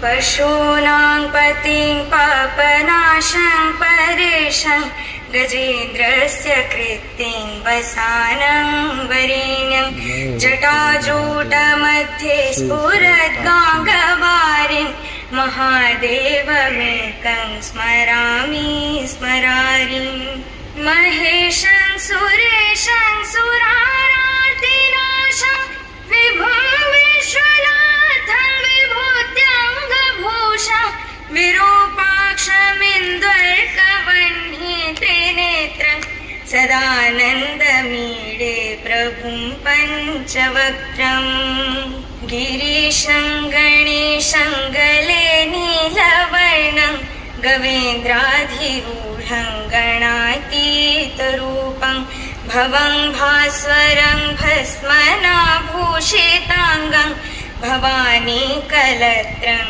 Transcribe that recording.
पशूनां पतिं पापनाशं परेशं गजेन्द्रस्य कृत्तिं वसानं वरेण्यं जटाजूटमध्ये स्फुरद्गाङ्गवारिं महादेवमेकं स्मरामि स्मरारिं महेशं सुरेशं सुरारातिनाशं विभुं विश्वनाथं विभूत्याङ्गभूषं विरूपाक्षमिन्दर्कवह्नि त्रिनेत्रं सदानन्दमीडे प्रभुं पञ्चवक्त्रम् गिरीशं गणेशं गले नीलवर्णं गवेन्द्राधिरूढं गणातीतरूपं भवं भास्वरं भस्मनाभूषिताङ्गं भवानी कलत्रं